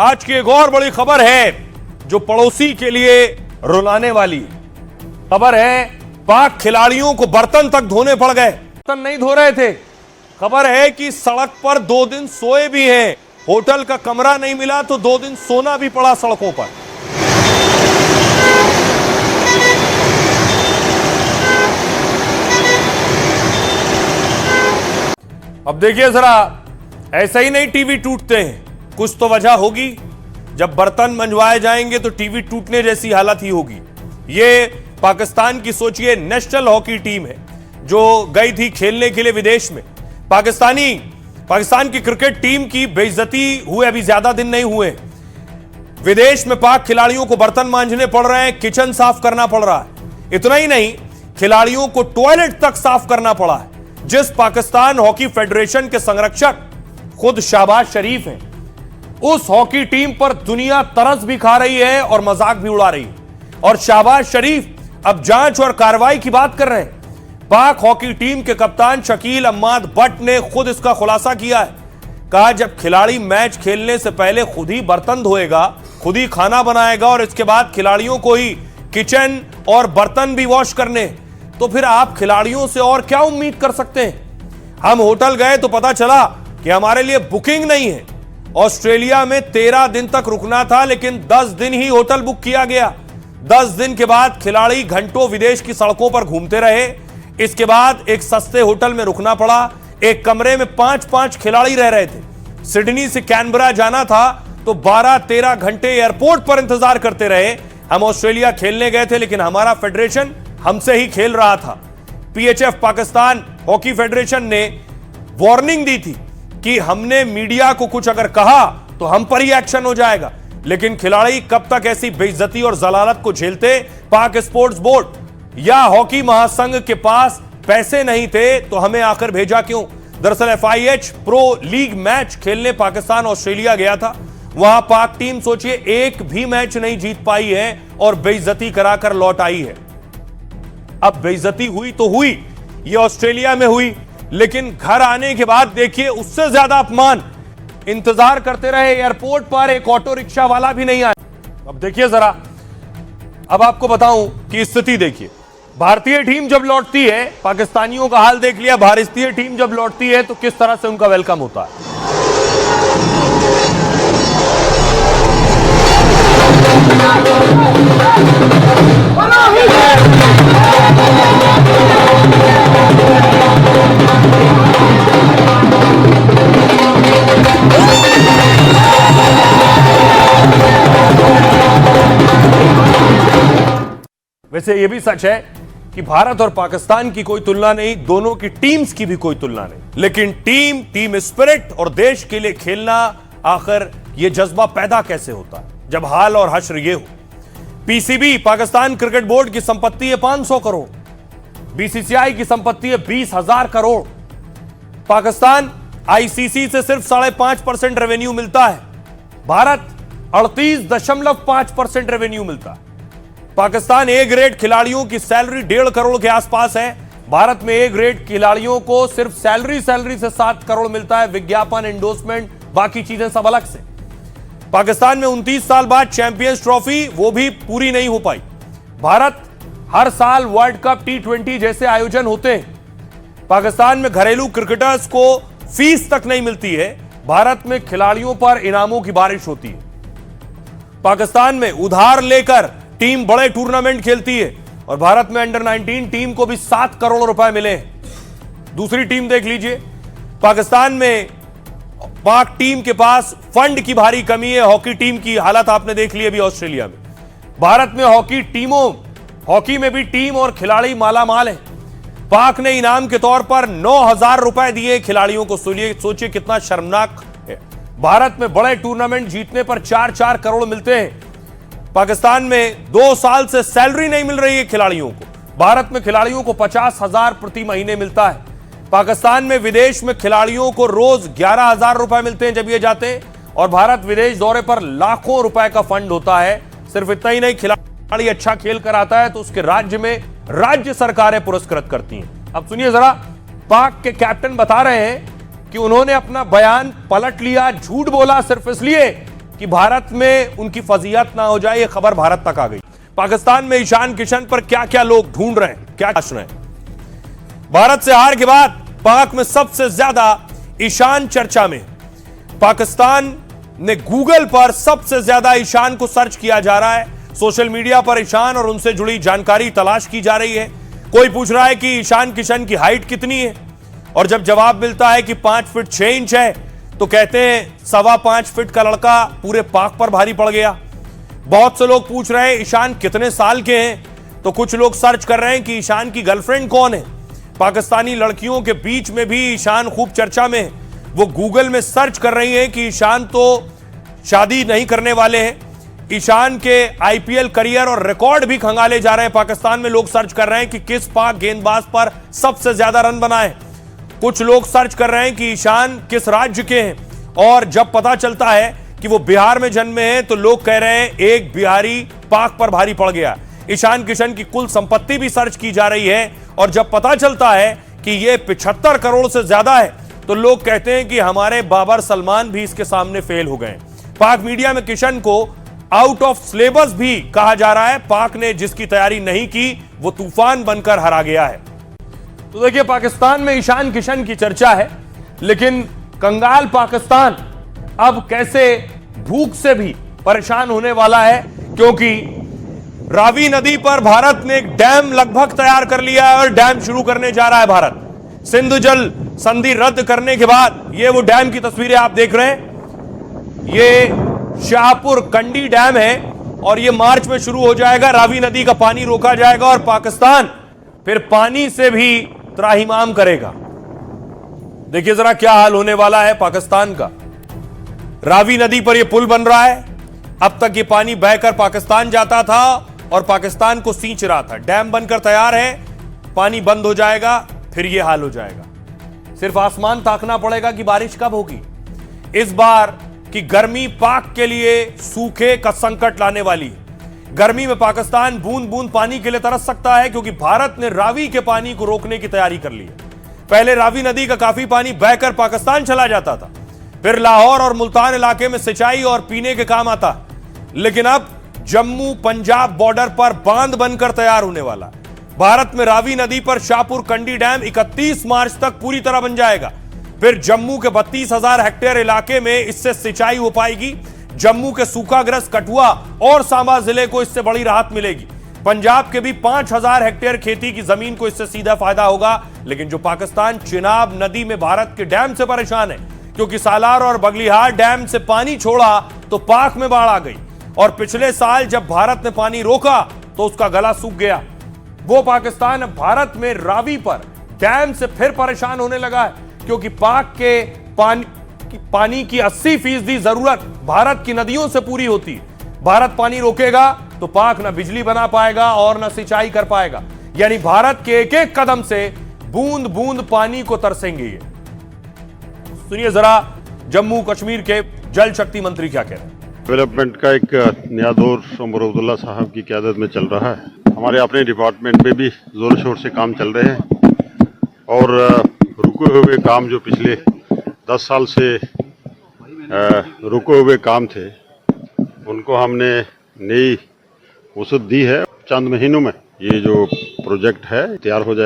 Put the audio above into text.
आज की एक और बड़ी खबर है जो पड़ोसी के लिए रुलाने वाली खबर है। पाक खिलाड़ियों को बर्तन तक धोने पड़ गए, बर्तन नहीं धो रहे थे। खबर है कि सड़क पर 2 दिन सोए भी हैं, होटल का कमरा नहीं मिला तो 2 दिन सोना भी पड़ा सड़कों पर। अब देखिए जरा, ऐसा ही नहीं टीवी टूटते हैं, कुछ तो वजह होगी। जब बर्तन मंजवाए जाएंगे तो टीवी टूटने जैसी हालत ही होगी। ये पाकिस्तान की सोचिए नेशनल हॉकी टीम है जो गई थी खेलने के लिए विदेश में। पाकिस्तान की क्रिकेट टीम की बेइज्जती हुए अभी ज्यादा दिन नहीं हुए। विदेश में पाक खिलाड़ियों को बर्तन मांजने पड़ रहे हैं, किचन साफ करना पड़ रहा है। इतना ही नहीं, खिलाड़ियों को टॉयलेट तक साफ करना पड़ा है। जिस पाकिस्तान हॉकी फेडरेशन के संरक्षक खुद शहबाज शरीफ हैं, उस हॉकी टीम पर दुनिया तरस भी खा रही है और मजाक भी उड़ा रही है। और शहबाज शरीफ अब जांच और कार्रवाई की बात कर रहे हैं। पाक हॉकी टीम के कप्तान शकील अहमद बट ने खुद इसका खुलासा किया है। कहा, जब खिलाड़ी मैच खेलने से पहले खुद ही बर्तन धोएगा, खुद ही खाना बनाएगा और इसके बाद खिलाड़ियों को ही किचन और बर्तन भी वॉश करने, तो फिर आप खिलाड़ियों से और क्या उम्मीद कर सकते हैं। हम होटल गए तो पता चला कि हमारे लिए बुकिंग नहीं है। ऑस्ट्रेलिया में 13 दिन तक रुकना था, लेकिन 10 दिन ही होटल बुक किया गया। 10 दिन के बाद खिलाड़ी घंटों विदेश की सड़कों पर घूमते रहे। इसके बाद एक सस्ते होटल में रुकना पड़ा। एक कमरे में 5-5 खिलाड़ी रह रहे थे। सिडनी से कैनबरा जाना था तो 12-13 घंटे एयरपोर्ट पर इंतजार करते रहे। हम ऑस्ट्रेलिया खेलने गए थे, लेकिन हमारा फेडरेशन हमसे ही खेल रहा था। पीएचएफ पाकिस्तान हॉकी फेडरेशन ने वार्निंग दी थी कि हमने मीडिया को कुछ अगर कहा तो हम पर ही एक्शन हो जाएगा। लेकिन खिलाड़ी कब तक ऐसी बेइज्जती और जलालत को झेलते। पाक स्पोर्ट्स बोर्ड या हॉकी महासंघ के पास पैसे नहीं थे तो हमें आकर भेजा क्यों। दरअसल FIH प्रो लीग मैच खेलने पाकिस्तान ऑस्ट्रेलिया गया था। वहां पाक टीम सोचिए एक भी मैच नहीं जीत पाई है और बेइज्जती कराकर लौट आई है। अब बेइज्जती हुई तो हुई, ये ऑस्ट्रेलिया में हुई, लेकिन घर आने के बाद देखिए उससे ज्यादा अपमान। इंतजार करते रहे एयरपोर्ट पर, एक ऑटो रिक्शा वाला भी नहीं आया। अब देखिए जरा, अब आपको बताऊं कि स्थिति देखिए। भारतीय टीम जब लौटती है, पाकिस्तानियों का हाल देख लिया, भारतीय टीम जब लौटती है तो किस तरह से उनका वेलकम होता है। वैसे यह भी सच है कि भारत और पाकिस्तान की कोई तुलना नहीं, दोनों की टीम्स की भी कोई तुलना नहीं। लेकिन टीम स्पिरिट और देश के लिए खेलना, आखिर यह जज्बा पैदा कैसे होता है जब हाल और हश्र ये हो। पीसीबी पाकिस्तान क्रिकेट बोर्ड की संपत्ति है 500 करोड़, बीसीसीआई की संपत्ति है 20,000 करोड़। पाकिस्तान आईसीसी से सिर्फ 5.5% रेवेन्यू मिलता है, भारत 38.5% रेवेन्यू मिलता है। पाकिस्तान ए ग्रेड खिलाड़ियों की सैलरी 1.5 करोड़ के आसपास है, भारत में ए ग्रेड खिलाड़ियों को सिर्फ सैलरी से 7 करोड़ मिलता है, विज्ञापन, एंडोर्समेंट, बाकी चीजें सब अलग से। पाकिस्तान में 29 साल बाद चैंपियंस ट्रॉफी वो भी पूरी नहीं हो पाई। भारत हर साल वर्ल्ड कप T20 जैसे आयोजन होते हैं। पाकिस्तान में घरेलू क्रिकेटर्स को फीस तक नहीं मिलती है, भारत में खिलाड़ियों पर इनामों की बारिश होती है। पाकिस्तान में उधार लेकर टीम बड़े टूर्नामेंट खेलती है और भारत में अंडर 19 टीम को भी 7 करोड़ रुपए मिले हैं। दूसरी टीम देख लीजिए, पाकिस्तान में पाक टीम के पास फंड की भारी कमी है। हॉकी टीम की हालत आपने देख ली अभी ऑस्ट्रेलिया में। भारत में हॉकी में भी टीम और खिलाड़ी मालामाल है। पाक ने इनाम के तौर पर 9,000 रुपए दिए खिलाड़ियों को। सोचिए कितना शर्मनाक है। भारत में बड़े टूर्नामेंट जीतने पर 4-4 करोड़ मिलते हैं। पाकिस्तान में 2 साल से सैलरी नहीं मिल रही है खिलाड़ियों को। भारत में खिलाड़ियों को 50,000 प्रति महीने मिलता है। पाकिस्तान में विदेश में खिलाड़ियों को रोज 11,000 रुपए मिलते हैं जब ये जाते हैं, और भारत विदेश दौरे पर लाखों रुपए का फंड होता है। सिर्फ इतना ही नहीं, खिलाड़ी अच्छा खेल कर आता है तो उसके राज्य में राज्य सरकारें पुरस्कृत करती हैं। अब सुनिए जरा, पाक के कैप्टन बता रहे हैं कि उन्होंने अपना बयान पलट लिया, झूठ बोला सिर्फ इसलिए कि भारत में उनकी फजीहत ना हो जाए, यह खबर भारत तक आ गई। पाकिस्तान में ईशान किशन पर क्या क्या लोग ढूंढ रहे हैं, क्या तलाश रहे हैं। भारत से हार के बाद पाक में सबसे ज्यादा ईशान चर्चा में। पाकिस्तान ने गूगल पर सबसे ज्यादा ईशान को सर्च किया जा रहा है। सोशल मीडिया पर ईशान और उनसे जुड़ी जानकारी तलाश की जा रही है। कोई पूछ रहा है कि ईशान किशन की हाइट कितनी है, और जब जवाब मिलता है कि 5 फीट 6 इंच है तो कहते हैं 5.25 फीट का लड़का पूरे पाक पर भारी पड़ गया। बहुत से लोग पूछ रहे हैं ईशान कितने साल के हैं, तो कुछ लोग सर्च कर रहे हैं कि ईशान की गर्लफ्रेंड कौन है। पाकिस्तानी लड़कियों के बीच में भी ईशान खूब चर्चा में है। वो गूगल में सर्च कर रही हैं कि ईशान तो शादी नहीं करने वाले हैं। ईशान के आईपीएल करियर और रिकॉर्ड भी खंगाले जा रहे हैं। पाकिस्तान में लोग सर्च कर रहे हैं कि किस पाक गेंदबाज पर सबसे ज्यादा रन बनाए। कुछ लोग सर्च कर रहे हैं कि ईशान किस राज्य के हैं, और जब पता चलता है कि वो बिहार में जन्मे हैं तो लोग कह रहे हैं एक बिहारी पाक पर भारी पड़ गया। ईशान किशन की कुल संपत्ति भी सर्च की जा रही है, और जब पता चलता है कि ये 75 करोड़ से ज्यादा है तो लोग कहते हैं कि हमारे बाबर सलमान भी इसके सामने फेल हो गए। पाक मीडिया में किशन को आउट ऑफ सिलेबस भी कहा जा रहा है। पाक ने जिसकी तैयारी नहीं की वो तूफान बनकर हरा गया है। तो देखिए, पाकिस्तान में ईशान किशन की चर्चा है, लेकिन कंगाल पाकिस्तान अब कैसे भूख से भी परेशान होने वाला है, क्योंकि रावी नदी पर भारत ने एक डैम लगभग तैयार कर लिया है और डैम शुरू करने जा रहा है भारत। सिंधु जल संधि रद्द करने के बाद ये वो डैम की तस्वीरें आप देख रहे हैं। ये शाहपुर कंडी डैम है और ये मार्च में शुरू हो जाएगा। रावी नदी का पानी रोका जाएगा और पाकिस्तान फिर पानी से भी त्राहिमाम करेगा। देखिए जरा क्या हाल होने वाला है पाकिस्तान का। रावी नदी पर यह पुल बन रहा है। अब तक ये पानी बहकर पाकिस्तान जाता था और पाकिस्तान को सींच रहा था। डैम बनकर तैयार है, पानी बंद हो जाएगा, फिर यह हाल हो जाएगा। सिर्फ आसमान ताकना पड़ेगा कि बारिश कब होगी। इस बार की गर्मी पाक के लिए सूखे का संकट लाने वाली है। गर्मी में पाकिस्तान बूंद बूंद पानी के लिए तरस सकता है, क्योंकि भारत ने रावी के पानी को रोकने की तैयारी कर ली है। पहले रावी नदी का काफी पानी बहकर पाकिस्तान चला जाता था, फिर लाहौर और मुल्तान इलाके में सिंचाई और पीने के काम आता, लेकिन अब जम्मू पंजाब बॉर्डर पर बांध बनकर तैयार होने वाला है। भारत में रावी नदी पर शाहपुर कंडी डैम 31 मार्च तक पूरी तरह बन जाएगा। फिर जम्मू के 32,000 हेक्टेयर इलाके में इससे सिंचाई हो पाएगी। जम्मू के सूखाग्रस्त कठुआ और सांबा जिले को इससे बड़ी राहत मिलेगी। पंजाब के भी 5,000 हेक्टेयर खेती की जमीन को इससे सीधा फायदा होगा। लेकिन जो पाकिस्तान चिनाब नदी में भारत के डैम से परेशान है, क्योंकि सालार और बगलिहार डैम से पानी छोड़ा तो पाक में बाढ़ आ गई, और पिछले साल जब भारत ने पानी रोका तो उसका गला सूख गया। वो पाकिस्तान भारत में रावी पर डैम से फिर परेशान होने लगा है, क्योंकि पाक के पानी की 80% जरूरत भारत की नदियों से पूरी होती है। भारत पानी रोकेगा तो पाक ना बिजली बना पाएगा और ना सिंचाई कर पाएगा। यानी भारत के एक एक कदम से बूंद बूंद पानी को तरसेंगे ये। सुनिए जरा जम्मू कश्मीर के जल शक्ति मंत्री क्या कह रहे हैं। डेवलपमेंट का एक नया दौर उमर अब्दुल्ला साहब की क़यादत में चल रहा है। हमारे अपने डिपार्टमेंट में भी जोर शोर से काम चल रहे हैं, और रुके हुए काम जो पिछले 10 साल से रुके हुए काम थे उनको हमने नई वसअत दी है। चंद महीनों में ये जो प्रोजेक्ट है तैयार हो जाएगा।